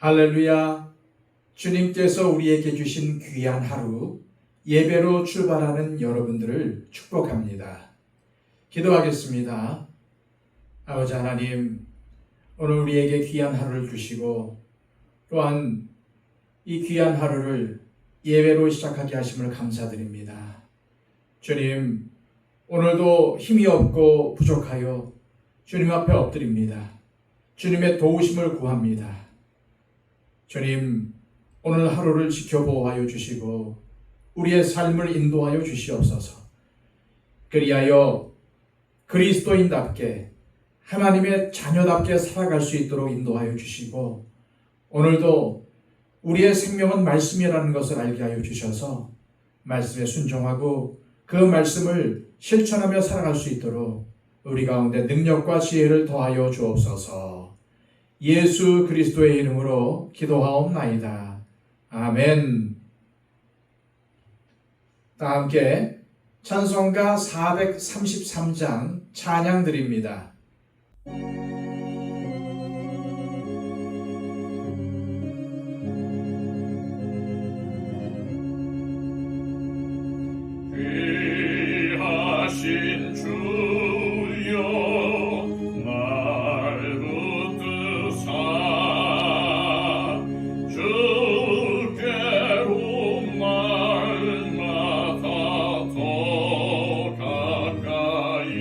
할렐루야. 주님께서 우리에게 주신 귀한 하루, 예배로 출발하는 여러분들을 축복합니다. 기도하겠습니다. 아버지 하나님, 오늘 우리에게 귀한 하루를 주시고 또한 이 귀한 하루를 예배로 시작하게 하심을 감사드립니다. 주님, 오늘도 힘이 없고 부족하여 주님 앞에 엎드립니다. 주님의 도우심을 구합니다. 주님, 오늘 하루를 지켜보호하여 주시고 우리의 삶을 인도하여 주시옵소서. 그리하여 그리스도인답게 하나님의 자녀답게 살아갈 수 있도록 인도하여 주시고 오늘도 우리의 생명은 말씀이라는 것을 알게 하여 주셔서 말씀에 순종하고 그 말씀을 실천하며 살아갈 수 있도록 우리 가운데 능력과 지혜를 더하여 주옵소서. 예수 그리스도의 이름으로 기도하옵나이다. 아멘. 다 함께 찬송가 433장 찬양 드립니다. 귀하신 주여 날 붙드사 주께로 날마다 더 가까이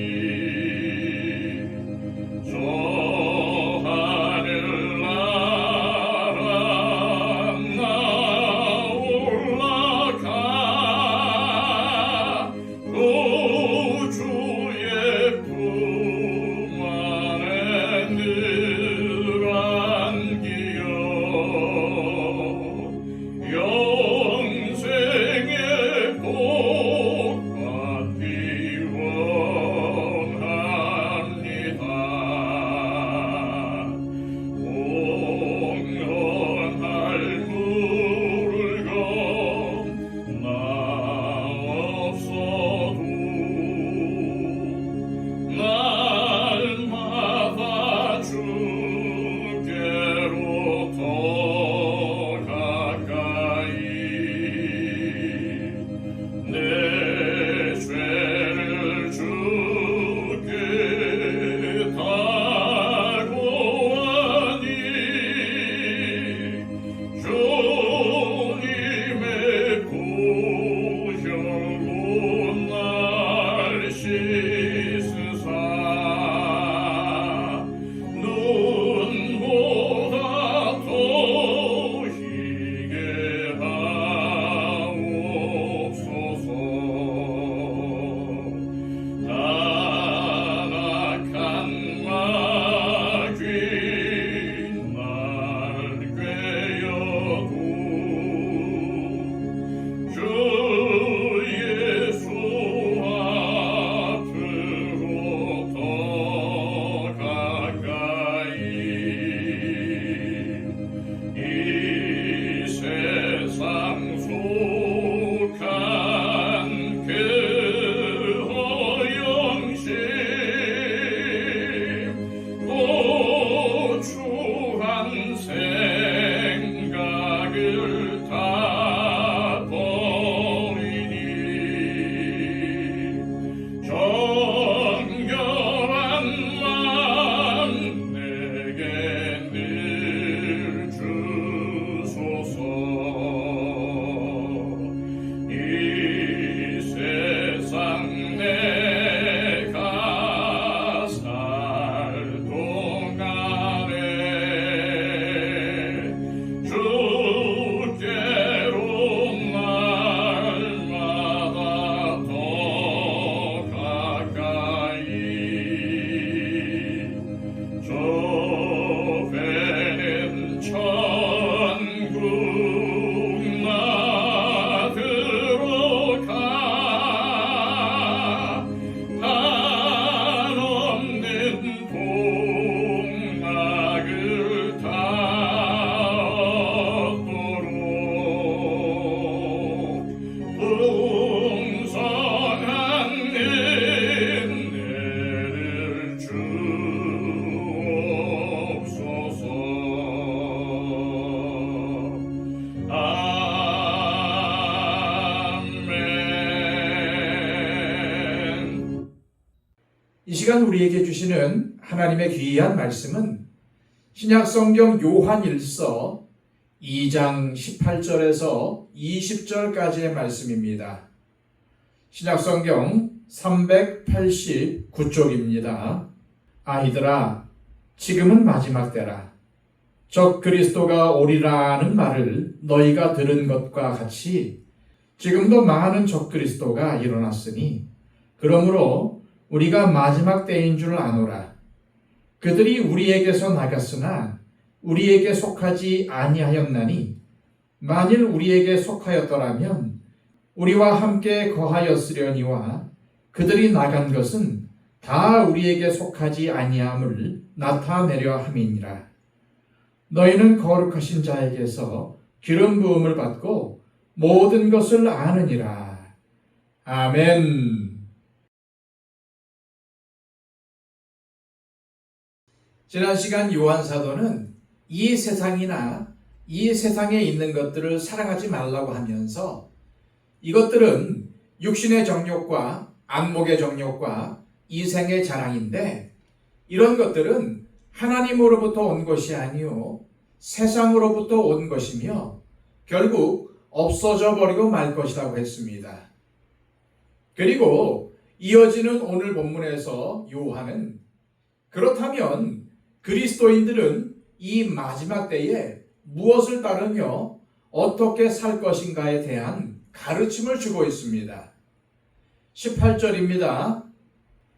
시간 우리에게 주시는 하나님의 귀한 말씀은 신약성경 요한일서 2장 18절에서 20절까지의 말씀입니다. 신약성경 389쪽입니다. 아이들아, 지금은 마지막 때라. 적 그리스도가 오리라는 말을 너희가 들은 것과 같이 지금도 많은 적 그리스도가 일어났으니 그러므로 우리가 마지막 때인 줄 아노라. 그들이 우리에게서 나갔으나 우리에게 속하지 아니하였나니 만일 우리에게 속하였더라면 우리와 함께 거하였으려니와 그들이 나간 것은 다 우리에게 속하지 아니함을 나타내려 함이니라. 너희는 거룩하신 자에게서 기름 부음을 받고 모든 것을 아느니라. 아멘. 지난 시간 요한 사도는 이 세상이나 이 세상에 있는 것들을 사랑하지 말라고 하면서 이것들은 육신의 정욕과 안목의 정욕과 이생의 자랑인데 이런 것들은 하나님으로부터 온 것이 아니요 세상으로부터 온 것이며 결국 없어져 버리고 말 것이라고 했습니다. 그리고 이어지는 오늘 본문에서 요한은 그렇다면 그리스도인들은 이 마지막 때에 무엇을 따르며 어떻게 살 것인가에 대한 가르침을 주고 있습니다. 18절입니다.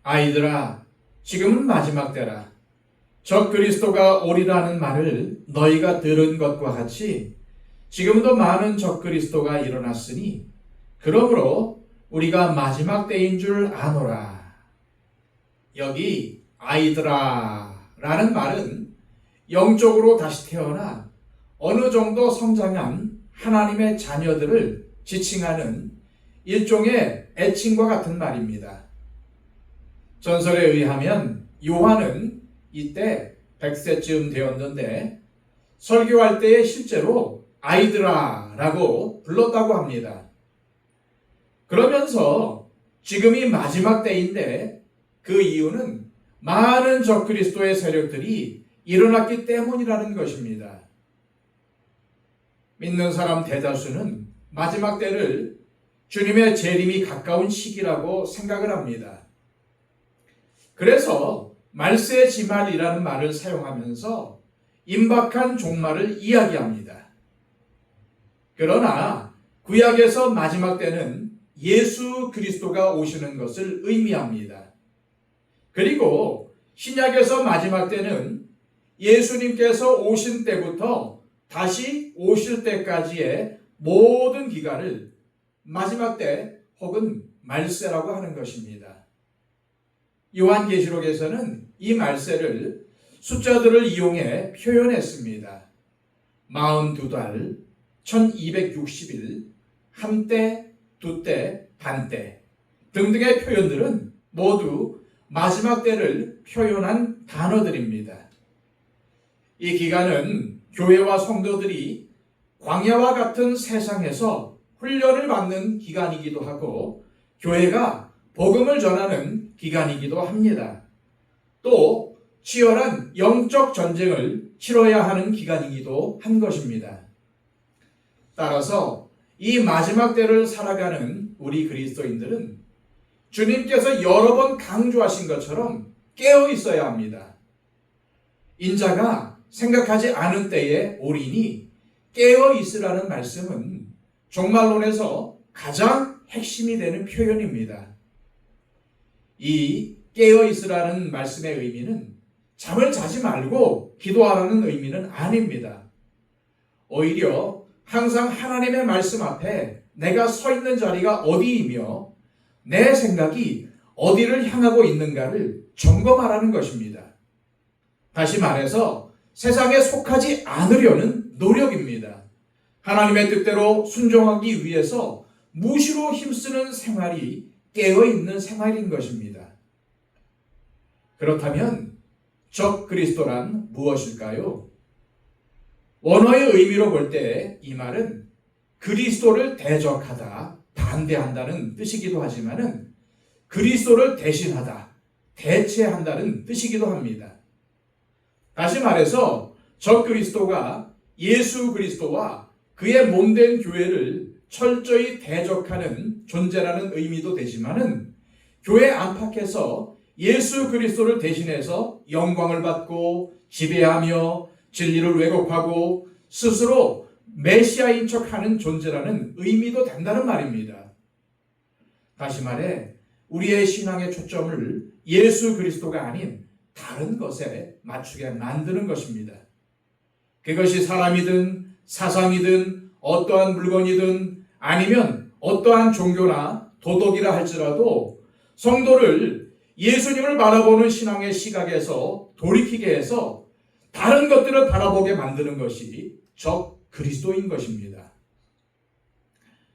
아이들아, 지금은 마지막 때라. 적 그리스도가 오리라는 말을 너희가 들은 것과 같이 지금도 많은 적 그리스도가 일어났으니 그러므로 우리가 마지막 때인 줄 아노라. 여기 아이들아 라는 말은 영적으로 다시 태어나 어느 정도 성장한 하나님의 자녀들을 지칭하는 일종의 애칭과 같은 말입니다. 전설에 의하면 요한은 이때 100세쯤 되었는데 설교할 때에 실제로 아이들아 라고 불렀다고 합니다. 그러면서 지금이 마지막 때인데 그 이유는 많은 적그리스도의 세력들이 일어났기 때문이라는 것입니다. 믿는 사람 대다수는 마지막 때를 주님의 재림이 가까운 시기라고 생각을 합니다. 그래서 말세의 지말이라는 말을 사용하면서 임박한 종말을 이야기합니다. 그러나 구약에서 마지막 때는 예수 그리스도가 오시는 것을 의미합니다. 그리고 신약에서 마지막 때는 예수님께서 오신 때부터 다시 오실 때까지의 모든 기간을 마지막 때 혹은 말세라고 하는 것입니다. 요한계시록에서는 이 말세를 숫자들을 이용해 표현했습니다. 42달, 1260일, 한때, 두때, 반때 등등의 표현들은 모두 마지막 때를 표현한 단어들입니다. 이 기간은 교회와 성도들이 광야와 같은 세상에서 훈련을 받는 기간이기도 하고 교회가 복음을 전하는 기간이기도 합니다. 또 치열한 영적 전쟁을 치러야 하는 기간이기도 한 것입니다. 따라서 이 마지막 때를 살아가는 우리 그리스도인들은 주님께서 여러 번 강조하신 것처럼 깨어 있어야 합니다. 인자가 생각하지 않은 때에 올인이 깨어 있으라는 말씀은 종말론에서 가장 핵심이 되는 표현입니다. 이 깨어 있으라는 말씀의 의미는 잠을 자지 말고 기도하라는 의미는 아닙니다. 오히려 항상 하나님의 말씀 앞에 내가 서 있는 자리가 어디이며 내 생각이 어디를 향하고 있는가를 점검하라는 것입니다. 다시 말해서 세상에 속하지 않으려는 노력입니다. 하나님의 뜻대로 순종하기 위해서 무시로 힘쓰는 생활이 깨어있는 생활인 것입니다. 그렇다면 적 그리스도란 무엇일까요? 원어의 의미로 볼 때 이 말은 그리스도를 대적하다, 반대한다는 뜻이기도 하지만은 그리스도를 대신하다, 대체한다는 뜻이기도 합니다. 다시 말해서 적그리스도가 예수 그리스도와 그의 몸된 교회를 철저히 대적하는 존재라는 의미도 되지만은 교회 안팎에서 예수 그리스도를 대신해서 영광을 받고 지배하며 진리를 왜곡하고 스스로 메시아인 척하는 존재라는 의미도 된다는 말입니다. 다시 말해 우리의 신앙의 초점을 예수 그리스도가 아닌 다른 것에 맞추게 만드는 것입니다. 그것이 사람이든 사상이든 어떠한 물건이든 아니면 어떠한 종교나 도덕이라 할지라도 성도를 예수님을 바라보는 신앙의 시각에서 돌이키게 해서 다른 것들을 바라보게 만드는 것이 적 그리스도인 것입니다.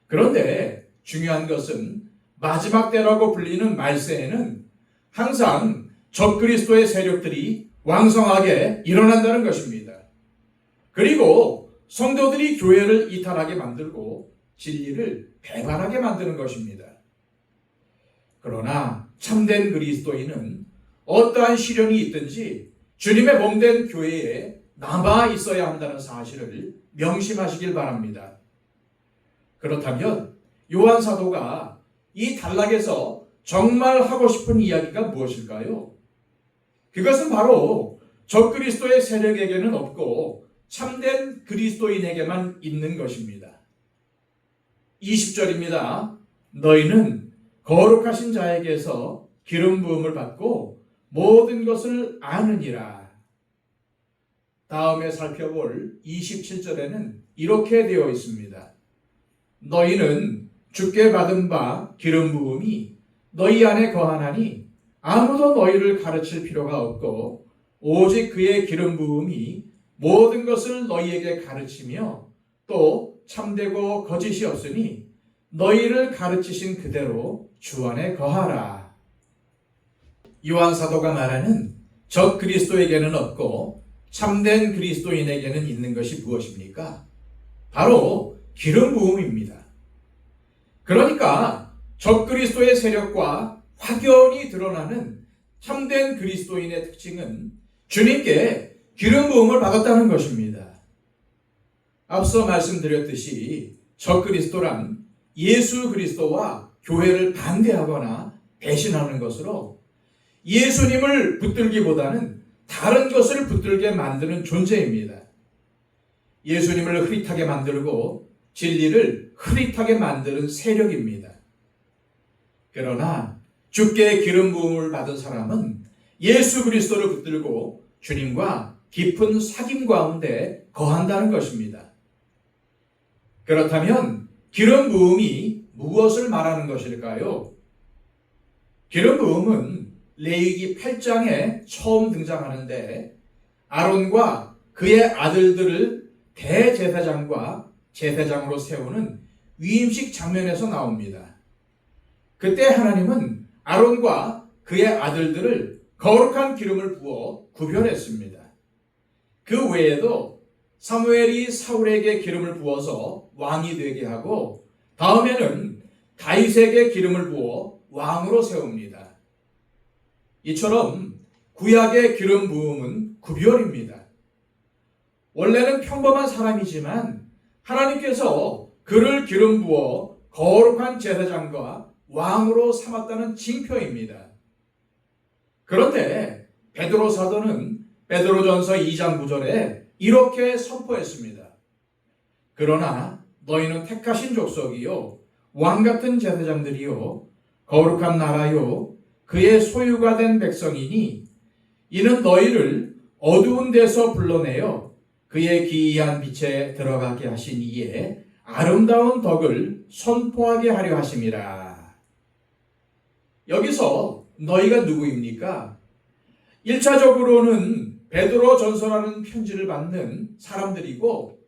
그런데 중요한 것은 마지막 때라고 불리는 말세에는 항상 적 그리스도의 세력들이 왕성하게 일어난다는 것입니다. 그리고 성도들이 교회를 이탈하게 만들고 진리를 배반하게 만드는 것입니다. 그러나 참된 그리스도인은 어떠한 시련이 있든지 주님의 몸된 교회에 남아 있어야 한다는 사실을 명심하시길 바랍니다. 그렇다면 요한 사도가 이 단락에서 정말 하고 싶은 이야기가 무엇일까요? 그것은 바로 적그리스도의 세력에게는 없고 참된 그리스도인에게만 있는 것입니다. 20절입니다. 너희는 거룩하신 자에게서 기름 부음을 받고 모든 것을 아느니라. 다음에 살펴볼 27절에는 이렇게 되어 있습니다. 너희는 주께 받은 바 기름 부음이 너희 안에 거하나니 아무도 너희를 가르칠 필요가 없고 오직 그의 기름 부음이 모든 것을 너희에게 가르치며 또 참되고 거짓이 없으니 너희를 가르치신 그대로 주 안에 거하라. 요한 사도가 말하는 적 그리스도에게는 없고 참된 그리스도인에게는 있는 것이 무엇입니까? 바로 기름 부음입니다. 그러니까 적 그리스도의 세력과 확연히 드러나는 참된 그리스도인의 특징은 주님께 기름 부음을 받았다는 것입니다. 앞서 말씀드렸듯이 적 그리스도란 예수 그리스도와 교회를 반대하거나 배신하는 것으로 예수님을 붙들기보다는 다른 것을 붙들게 만드는 존재입니다. 예수님을 흐릿하게 만들고 진리를 흐릿하게 만드는 세력입니다. 그러나 주께 기름 부음을 받은 사람은 예수 그리스도를 붙들고 주님과 깊은 사귐 가운데 거한다는 것입니다. 그렇다면 기름 부음이 무엇을 말하는 것일까요? 기름 부음은 레위기 8장에 처음 등장하는데 아론과 그의 아들들을 대제사장과 제사장으로 세우는 위임식 장면에서 나옵니다. 그때 하나님은 아론과 그의 아들들을 거룩한 기름을 부어 구별했습니다. 그 외에도 사무엘이 사울에게 기름을 부어서 왕이 되게 하고 다음에는 다윗에게 기름을 부어 왕으로 세웁니다. 이처럼 구약의 기름 부음은 구별입니다. 원래는 평범한 사람이지만 하나님께서 그를 기름 부어 거룩한 제사장과 왕으로 삼았다는 징표입니다. 그런데 베드로 사도는 베드로전서 2장 9절에 이렇게 선포했습니다. 그러나 너희는 택하신 족속이요 왕같은 제사장들이요 거룩한 나라요 그의 소유가 된 백성이니 이는 너희를 어두운 데서 불러내어 그의 기이한 빛에 들어가게 하신 이에 아름다운 덕을 선포하게 하려 하심이라. 여기서 너희가 누구입니까? 1차적으로는 베드로 전서라는 편지를 받는 사람들이고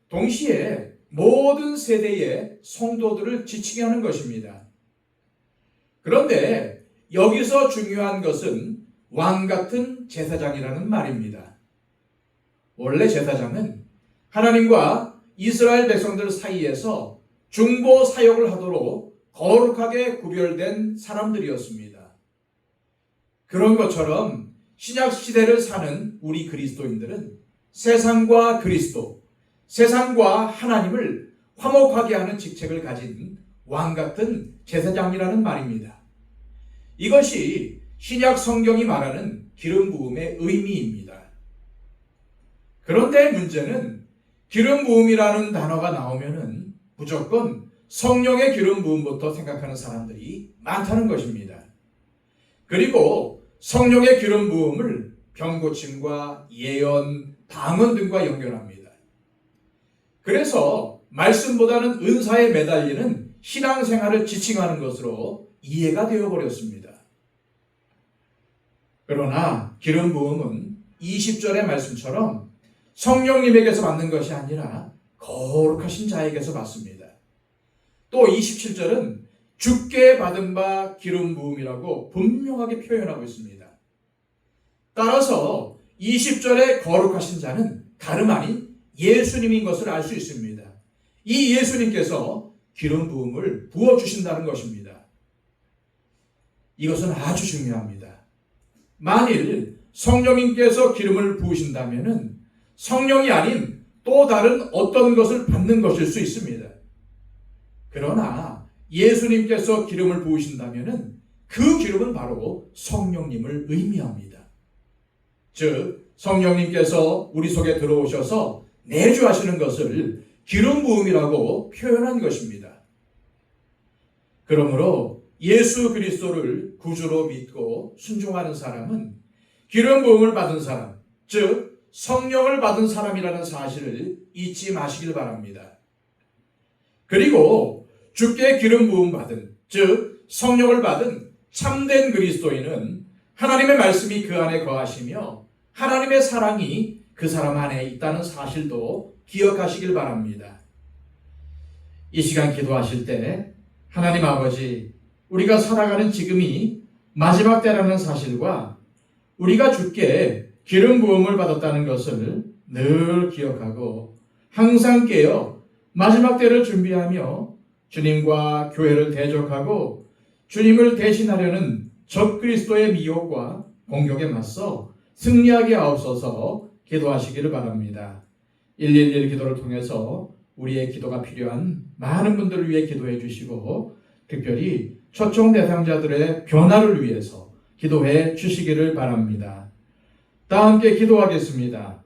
동시에 모든 세대의 성도들을 지치게 하는 것입니다. 그런데 여기서 중요한 것은 왕 같은 제사장이라는 말입니다. 원래 제사장은 하나님과 이스라엘 백성들 사이에서 중보 사역을 하도록 거룩하게 구별된 사람들이었습니다. 그런 것처럼 신약 시대를 사는 우리 그리스도인들은 세상과 그리스도, 세상과 하나님을 화목하게 하는 직책을 가진 왕 같은 제사장이라는 말입니다. 이것이 신약 성경이 말하는 기름 부음의 의미입니다. 그런데 문제는 기름 부음이라는 단어가 나오면은 무조건 성령의 기름 부음부터 생각하는 사람들이 많다는 것입니다. 그리고 성령의 기름 부음을 병고침과 예언, 방언 등과 연결합니다. 그래서 말씀보다는 은사에 매달리는 신앙생활을 지칭하는 것으로 이해가 되어버렸습니다. 그러나 기름 부음은 20절의 말씀처럼 성령님에게서 받는 것이 아니라 거룩하신 자에게서 받습니다. 또 27절은 주께 받은 바 기름 부음이라고 분명하게 표현하고 있습니다. 따라서 20절의 거룩하신 자는 다름 아닌 예수님인 것을 알 수 있습니다. 이 예수님께서 기름 부음을 부어주신다는 것입니다. 이것은 아주 중요합니다. 만일 성령님께서 기름을 부으신다면 성령이 아닌 또 다른 어떤 것을 받는 것일 수 있습니다. 그러나 예수님께서 기름을 부으신다면 그 기름은 바로 성령님을 의미합니다. 즉 성령님께서 우리 속에 들어오셔서 내주하시는 것을 기름 부음이라고 표현한 것입니다. 그러므로 예수 그리스도를 구주로 믿고 순종하는 사람은 기름 부음을 받은 사람, 즉 성령을 받은 사람이라는 사실을 잊지 마시길 바랍니다. 그리고 주께 기름 부음 받은, 즉 성령을 받은 참된 그리스도인은 하나님의 말씀이 그 안에 거하시며 하나님의 사랑이 그 사람 안에 있다는 사실도 기억하시길 바랍니다. 이 시간 기도하실 때 하나님 아버지, 우리가 살아가는 지금이 마지막 때라는 사실과 우리가 주께 기름 부음을 받았다는 것을 늘 기억하고 항상 깨어 마지막 때를 준비하며 주님과 교회를 대적하고 주님을 대신하려는 적그리스도의 미혹과 공격에 맞서 승리하게 하옵소서 기도하시기를 바랍니다. 111 기도를 통해서 우리의 기도가 필요한 많은 분들을 위해 기도해 주시고 특별히 초청 대상자들의 변화를 위해서 기도해 주시기를 바랍니다. 다 함께 기도하겠습니다.